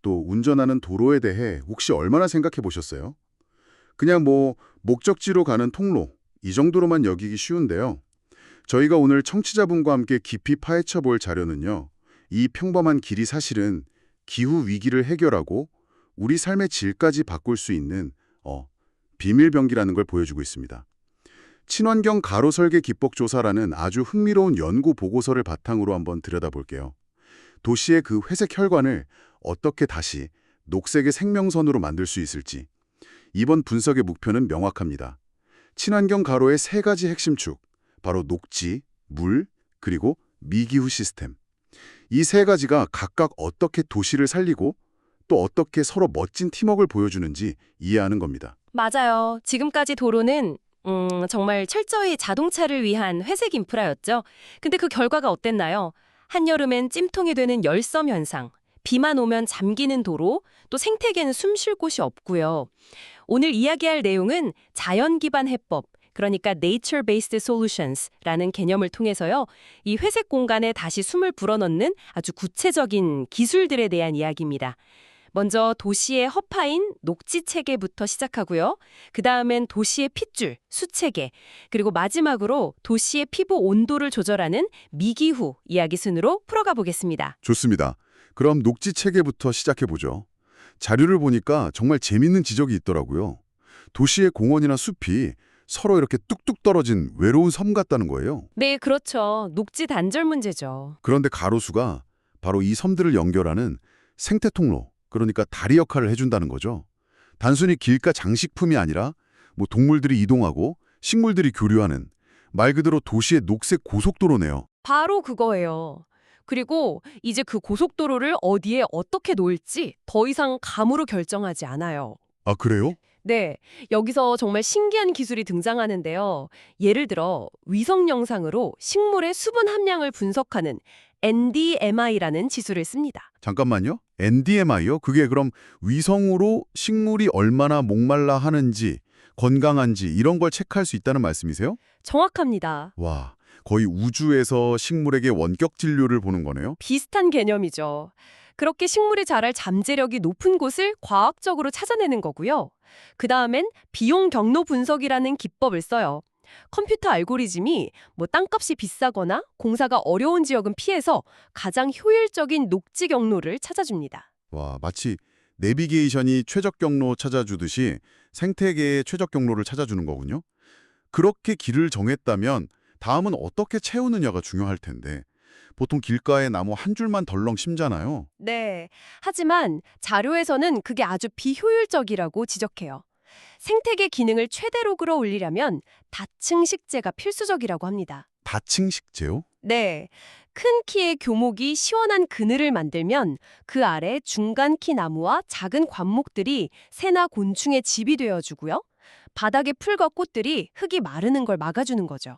또 운전하는 도로에 대해 혹시 얼마나 생각해 보셨어요? 그냥 목적지로 가는 통로, 이 정도로만 여기기 쉬운데요. 저희가 오늘 청취자분과 함께 깊이 파헤쳐 볼 자료는요. 이 평범한 길이 사실은 기후 위기를 해결하고 우리 삶의 질까지 바꿀 수 있는 비밀병기라는 걸 보여주고 있습니다. 친환경 가로 설계 기법 조사라는 아주 흥미로운 연구 보고서를 바탕으로 한번 들여다볼게요. 도시의 그 회색 혈관을 어떻게 다시 녹색의 생명선으로 만들 수 있을지. 이번 분석의 목표는 명확합니다. 친환경 가로의 세 가지 핵심 축, 바로 녹지, 물, 그리고 미기후 시스템. 이 세 가지가 각각 어떻게 도시를 살리고 또 어떻게 서로 멋진 팀워크를 보여주는지 이해하는 겁니다. 맞아요. 지금까지 도로는 정말 철저히 자동차를 위한 회색 인프라였죠. 근데 그 결과가 어땠나요? 한여름엔 찜통이 되는 열섬 현상, 비만 오면 잠기는 도로, 또 생태계는 숨 쉴 곳이 없고요. 오늘 이야기할 내용은 자연 기반 해법, 그러니까 Nature-Based Solutions라는 개념을 통해서요. 이 회색 공간에 다시 숨을 불어넣는 아주 구체적인 기술들에 대한 이야기입니다. 먼저 도시의 허파인 녹지 체계부터 시작하고요. 그 다음엔 도시의 핏줄, 수체계, 그리고 마지막으로 도시의 피부 온도를 조절하는 미기후 이야기 순으로 풀어가 보겠습니다. 좋습니다. 그럼 녹지 체계부터 시작해보죠. 자료를 보니까 정말 재밌는 지적이 있더라고요. 도시의 공원이나 숲이 서로 이렇게 뚝뚝 떨어진 외로운 섬 같다는 거예요. 네, 그렇죠. 녹지 단절 문제죠. 그런데 가로수가 바로 이 섬들을 연결하는 생태 통로, 그러니까 다리 역할을 해준다는 거죠. 단순히 길가 장식품이 아니라 동물들이 이동하고 식물들이 교류하는 말 그대로 도시의 녹색 고속도로네요. 바로 그거예요. 그리고 이제 그 고속도로를 어디에 어떻게 놓을지 더 이상 감으로 결정하지 않아요. 아, 그래요? 네, 여기서 정말 신기한 기술이 등장하는데요. 예를 들어 위성 영상으로 식물의 수분 함량을 분석하는 NDMI라는 지술을 씁니다. 잠깐만요. NDMI요? 그게 그럼 위성으로 식물이 얼마나 목말라 하는지, 건강한지 이런 걸 체크할 수 있다는 말씀이세요? 정확합니다. 와, 거의 우주에서 식물에게 원격 진료를 보는 거네요? 비슷한 개념이죠. 그렇게 식물이 자랄 잠재력이 높은 곳을 과학적으로 찾아내는 거고요. 그 다음엔 비용 경로 분석이라는 기법을 써요. 컴퓨터 알고리즘이 땅값이 비싸거나 공사가 어려운 지역은 피해서 가장 효율적인 녹지 경로를 찾아줍니다. 와, 마치 내비게이션이 최적 경로 찾아주듯이 생태계의 최적 경로를 찾아주는 거군요. 그렇게 길을 정했다면 다음은 어떻게 채우느냐가 중요할 텐데 보통 길가에 나무 한 줄만 덜렁 심잖아요. 네. 하지만 자료에서는 그게 아주 비효율적이라고 지적해요. 생태계 기능을 최대로 끌어올리려면 다층 식재가 필수적이라고 합니다. 다층 식재요? 네. 큰 키의 교목이 시원한 그늘을 만들면 그 아래 중간 키 나무와 작은 관목들이 새나 곤충의 집이 되어주고요. 바닥의 풀과 꽃들이 흙이 마르는 걸 막아주는 거죠.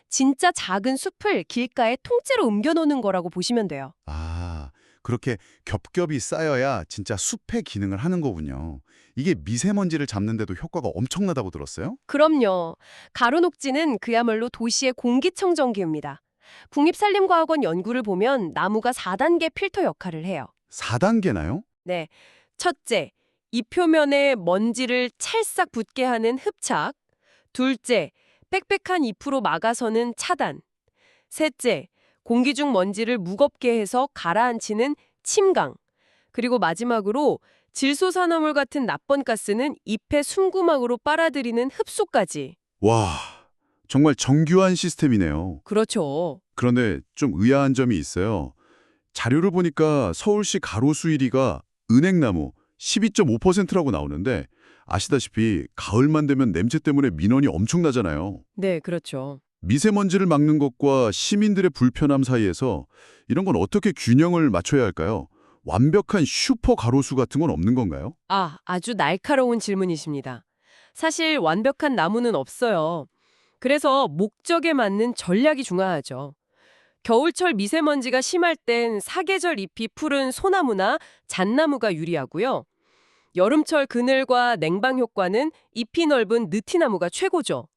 진짜 작은 숲을 길가에 통째로 옮겨놓는 거라고 보시면 돼요. 아, 그렇게 겹겹이 쌓여야 진짜 숲의 기능을 하는 거군요. 이게 미세먼지를 잡는데도 효과가 엄청나다고 들었어요? 그럼요. 가로녹지는 그야말로 도시의 공기청정기입니다. 국립산림과학원 연구를 보면 나무가 4단계 필터 역할을 해요. 4단계나요? 네. 첫째, 잎 표면에 먼지를 찰싹 붙게 하는 흡착. 둘째, 빽빽한 잎으로 막아서는 차단. 셋째, 공기 중 먼지를 무겁게 해서 가라앉히는 침강. 그리고 마지막으로 질소산화물 같은 납번가스는 잎의 숨구멍으로 빨아들이는 흡수까지. 와, 정말 정교한 시스템이네요. 그렇죠. 그런데 좀 의아한 점이 있어요. 자료를 보니까 서울시 가로수 1위가 은행나무 12.5%라고 나오는데 아시다시피 가을만 되면 냄새 때문에 민원이 엄청나잖아요. 네, 그렇죠. 미세먼지를 막는 것과 시민들의 불편함 사이에서 이런 건 어떻게 균형을 맞춰야 할까요? 완벽한 슈퍼 가로수 같은 건 없는 건가요? 아주 날카로운 질문이십니다. 사실 완벽한 나무는 없어요. 그래서 목적에 맞는 전략이 중요하죠. 겨울철 미세먼지가 심할 땐 사계절 잎이 푸른 소나무나 잣나무가 유리하고요. 여름철 그늘과 냉방 효과는 잎이 넓은 느티나무가 최고죠.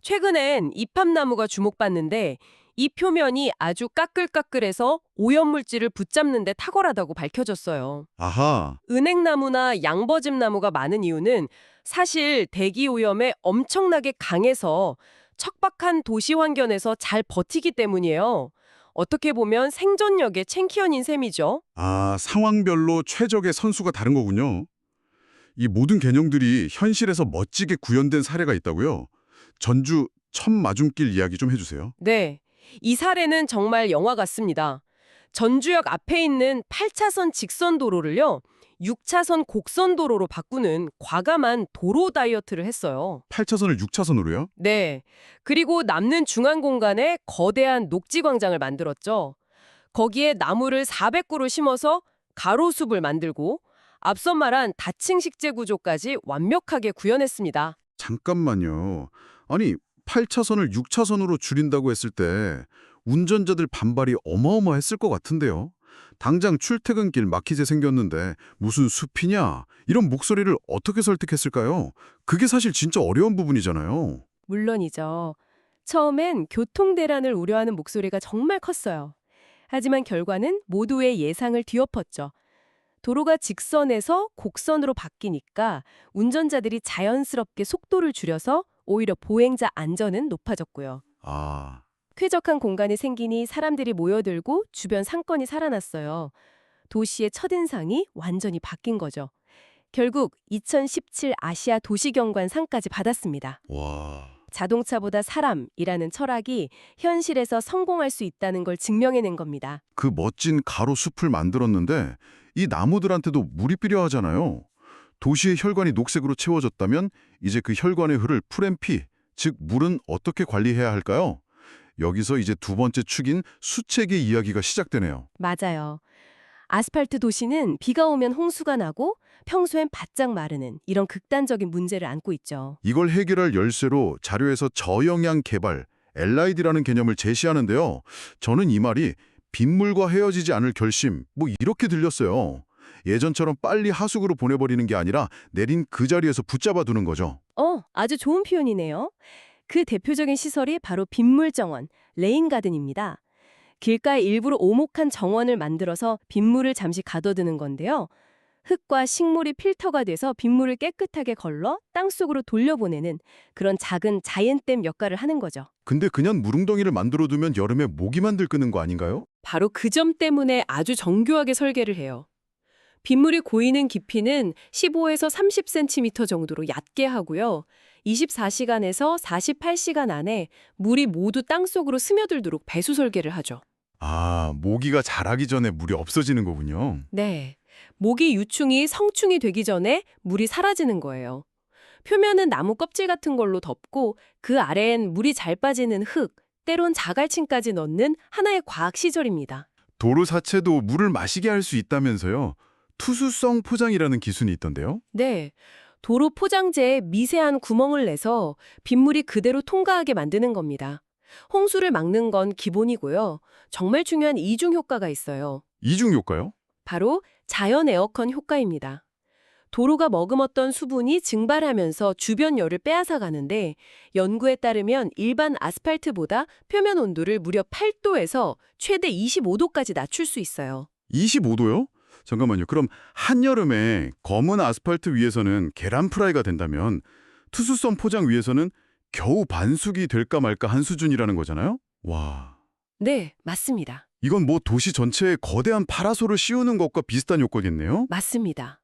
최근엔 이팝나무가 주목받는데 이 표면이 아주 까끌까끌해서 오염물질을 붙잡는 데 탁월하다고 밝혀졌어요. 아하, 은행나무나 양버짐나무가 많은 이유는 사실 대기 오염에 엄청나게 강해서 척박한 도시 환경에서 잘 버티기 때문이에요. 어떻게 보면 생존력의 챔피언인 셈이죠. 상황별로 최적의 선수가 다른 거군요. 이 모든 개념들이 현실에서 멋지게 구현된 사례가 있다고요? 전주 천마중길 이야기 좀 해주세요. 네, 이 사례는 정말 영화 같습니다. 전주역 앞에 있는 8차선 직선 도로를요, 6차선 곡선 도로로 바꾸는 과감한 도로 다이어트를 했어요. 8차선을 6차선으로요? 네. 그리고 남는 중앙 공간에 거대한 녹지 광장을 만들었죠. 거기에 나무를 400그루 심어서 가로숲을 만들고 앞서 말한 다층 식재 구조까지 완벽하게 구현했습니다. 잠깐만요. 아니, 8차선을 6차선으로 줄인다고 했을 때 운전자들 반발이 어마어마했을 것 같은데요. 당장 출퇴근길 막히게 생겼는데 무슨 숲이냐? 이런 목소리를 어떻게 설득했을까요? 그게 사실 진짜 어려운 부분이잖아요. 물론이죠. 처음엔 교통대란을 우려하는 목소리가 정말 컸어요. 하지만 결과는 모두의 예상을 뒤엎었죠. 도로가 직선에서 곡선으로 바뀌니까 운전자들이 자연스럽게 속도를 줄여서 오히려 보행자 안전은 높아졌고요. 아, 쾌적한 공간이 생기니 사람들이 모여들고 주변 상권이 살아났어요. 도시의 첫인상이 완전히 바뀐 거죠. 결국 2017 아시아 도시경관상까지 받았습니다. 와. 자동차보다 사람이라는 철학이 현실에서 성공할 수 있다는 걸 증명해낸 겁니다. 그 멋진 가로 숲을 만들었는데 이 나무들한테도 물이 필요하잖아요. 도시의 혈관이 녹색으로 채워졌다면 이제 그 혈관에 흐를 풀앤피, 즉 물은 어떻게 관리해야 할까요? 여기서 이제 두 번째 축인 수책의 이야기가 시작되네요. 맞아요. 아스팔트 도시는 비가 오면 홍수가 나고 평소엔 바짝 마르는 이런 극단적인 문제를 안고 있죠. 이걸 해결할 열쇠로 자료에서 저영향 개발, LID라는 개념을 제시하는데요. 저는 이 말이 빗물과 헤어지지 않을 결심, 뭐 이렇게 들렸어요. 예전처럼 빨리 하수구로 보내버리는 게 아니라 내린 그 자리에서 붙잡아 두는 거죠. 아주 좋은 표현이네요. 그 대표적인 시설이 바로 빗물 정원, 레인가든입니다. 길가에 일부러 오목한 정원을 만들어서 빗물을 잠시 가둬두는 건데요. 흙과 식물이 필터가 돼서 빗물을 깨끗하게 걸러 땅속으로 돌려보내는 그런 작은 자연댐 역할을 하는 거죠. 근데 그냥 무릉덩이를 만들어 두면 여름에 모기만 들끓는 거 아닌가요? 바로 그 점 때문에 아주 정교하게 설계를 해요. 빗물이 고이는 깊이는 15에서 30cm 정도로 얕게 하고요. 24시간에서 48시간 안에 물이 모두 땅속으로 스며들도록 배수 설계를 하죠. 모기가 자라기 전에 물이 없어지는 거군요. 네. 모기 유충이 성충이 되기 전에 물이 사라지는 거예요. 표면은 나무 껍질 같은 걸로 덮고 그 아래엔 물이 잘 빠지는 흙, 때론 자갈층까지 넣는 하나의 과학 시설입니다. 도로 자체도 물을 마시게 할 수 있다면서요? 투수성 포장이라는 기술이 있던데요? 네. 도로 포장재에 미세한 구멍을 내서 빗물이 그대로 통과하게 만드는 겁니다. 홍수를 막는 건 기본이고요. 정말 중요한 이중 효과가 있어요. 이중 효과요? 바로 자연 에어컨 효과입니다. 도로가 머금었던 수분이 증발하면서 주변 열을 빼앗아 가는데 연구에 따르면 일반 아스팔트보다 표면 온도를 무려 8도에서 최대 25도까지 낮출 수 있어요. 25도요? 잠깐만요. 그럼 한여름에 검은 아스팔트 위에서는 계란 프라이가 된다면 투수성 포장 위에서는 겨우 반숙이 될까 말까 한 수준이라는 거잖아요? 와, 네, 맞습니다. 이건 뭐 도시 전체에 거대한 파라솔을 씌우는 것과 비슷한 효과겠네요? 맞습니다.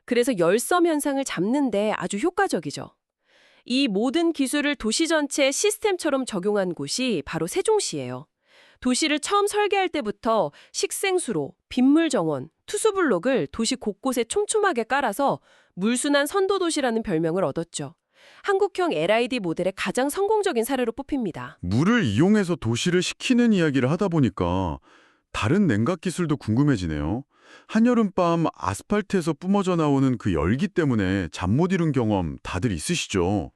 그래서 열섬 현상을 잡는데 아주 효과적이죠. 이 모든 기술을 도시 전체 시스템처럼 적용한 곳이 바로 세종시예요. 도시를 처음 설계할 때부터 식생수로, 빗물 정원, 투수블록을 도시 곳곳에 촘촘하게 깔아서 물순환 선도도시라는 별명을 얻었죠. 한국형 LID 모델의 가장 성공적인 사례로 뽑힙니다. 물을 이용해서 도시를 식히는 이야기를 하다 보니까 다른 냉각 기술도 궁금해지네요. 한여름밤 아스팔트에서 뿜어져 나오는 그 열기 때문에 잠 못 이룬 경험 다들 있으시죠?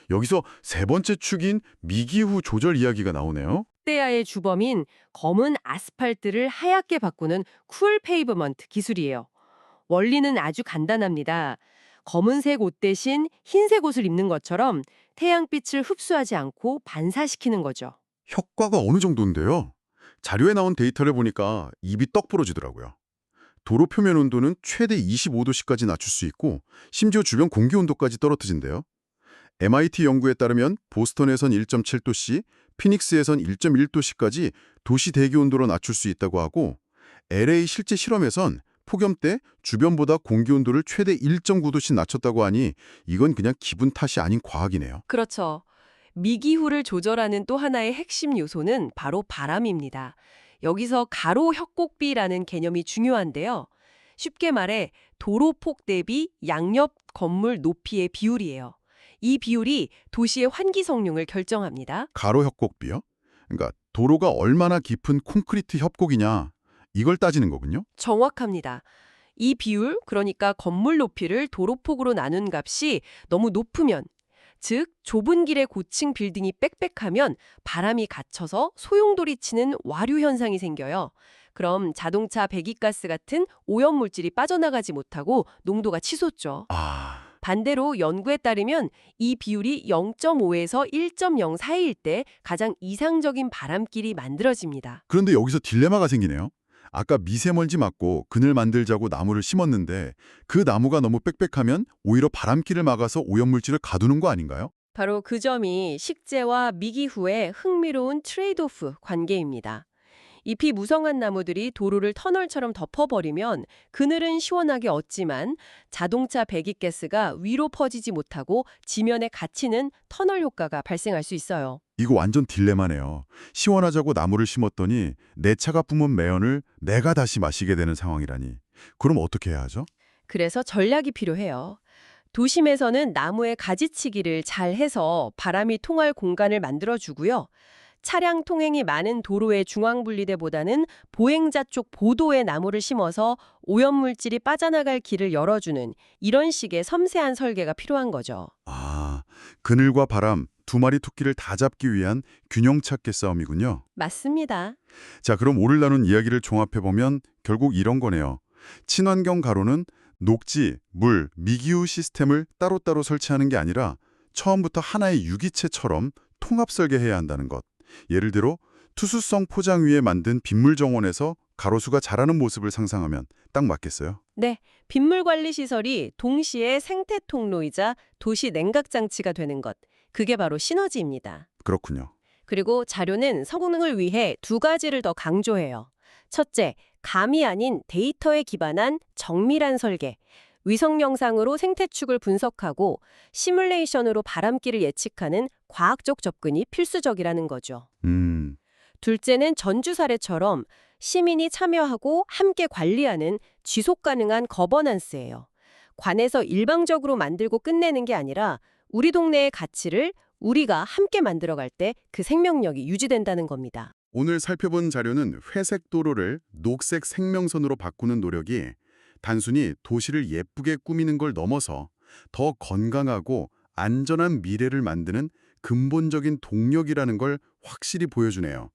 여기서 세 번째 축인 미기후 조절 이야기가 나오네요. 때야의 주범인 검은 아스팔트를 하얗게 바꾸는 쿨 페이버먼트 기술이에요. 원리는 아주 간단합니다. 검은색 옷 대신 흰색 옷을 입는 것처럼 태양빛을 흡수하지 않고 반사시키는 거죠. 효과가 어느 정도인데요? 자료에 나온 데이터를 보니까 입이 떡 부러지더라고요. 도로 표면 온도는 최대 25도씨까지 낮출 수 있고 심지어 주변 공기 온도까지 떨어뜨진대요. MIT 연구에 따르면 보스턴에선 1.7도씨, 피닉스에선 1.1도씨까지 도시 대기 온도로 낮출 수 있다고 하고 LA 실제 실험에선 폭염 때 주변보다 공기 온도를 최대 1.9도씩 낮췄다고 하니 이건 그냥 기분 탓이 아닌 과학이네요. 그렇죠. 미기후를 조절하는 또 하나의 핵심 요소는 바로 바람입니다. 여기서 가로 협곡비라는 개념이 중요한데요. 쉽게 말해 도로폭 대비 양옆 건물 높이의 비율이에요. 이 비율이 도시의 환기 성능을 결정합니다. 가로 협곡비요? 그러니까 도로가 얼마나 깊은 콘크리트 협곡이냐 이걸 따지는 거군요. 정확합니다. 이 비율, 그러니까 건물 높이를 도로폭으로 나눈 값이 너무 높으면, 즉 좁은 길의 고층 빌딩이 빽빽하면 바람이 갇혀서 소용돌이치는 와류 현상이 생겨요. 그럼 자동차 배기가스 같은 오염물질이 빠져나가지 못하고 농도가 치솟죠. 반대로 연구에 따르면 이 비율이 0.5에서 1.0 사이일 때 가장 이상적인 바람길이 만들어집니다. 그런데 여기서 딜레마가 생기네요. 아까 미세먼지 막고 그늘 만들자고 나무를 심었는데 그 나무가 너무 빽빽하면 오히려 바람길을 막아서 오염물질을 가두는 거 아닌가요? 바로 그 점이 식재와 미기후의 흥미로운 트레이드오프 관계입니다. 잎이 무성한 나무들이 도로를 터널처럼 덮어버리면 그늘은 시원하게 얻지만 자동차 배기가스가 위로 퍼지지 못하고 지면에 갇히는 터널 효과가 발생할 수 있어요. 이거 완전 딜레마네요. 시원하자고 나무를 심었더니 내 차가 뿜은 매연을 내가 다시 마시게 되는 상황이라니. 그럼 어떻게 해야 하죠? 그래서 전략이 필요해요. 도심에서는 나무의 가지치기를 잘 해서 바람이 통할 공간을 만들어주고요. 차량 통행이 많은 도로의 중앙분리대보다는 보행자 쪽 보도에 나무를 심어서 오염물질이 빠져나갈 길을 열어주는 이런 식의 섬세한 설계가 필요한 거죠. 그늘과 바람, 두 마리 토끼를 다 잡기 위한 균형 찾기 싸움이군요. 맞습니다. 자, 그럼 오늘 나눈 이야기를 종합해보면 결국 이런 거네요. 친환경 가로는 녹지, 물, 미기후 시스템을 따로따로 설치하는 게 아니라 처음부터 하나의 유기체처럼 통합 설계해야 한다는 것. 예를 들어 투수성 포장 위에 만든 빗물 정원에서 가로수가 자라는 모습을 상상하면 딱 맞겠어요? 네, 빗물관리시설이 동시에 생태 통로이자 도시 냉각 장치가 되는 것. 그게 바로 시너지입니다. 그렇군요. 그리고 자료는 성능을 위해 두 가지를 더 강조해요. 첫째, 감이 아닌 데이터에 기반한 정밀한 설계. 위성 영상으로 생태축을 분석하고 시뮬레이션으로 바람길을 예측하는 과학적 접근이 필수적이라는 거죠. 둘째는 전주 사례처럼 시민이 참여하고 함께 관리하는 지속 가능한 거버넌스예요. 관에서 일방적으로 만들고 끝내는 게 아니라 우리 동네의 가치를 우리가 함께 만들어갈 때 그 생명력이 유지된다는 겁니다. 오늘 살펴본 자료는 회색 도로를 녹색 생명선으로 바꾸는 노력이 단순히 도시를 예쁘게 꾸미는 걸 넘어서 더 건강하고 안전한 미래를 만드는 근본적인 동력이라는 걸 확실히 보여주네요.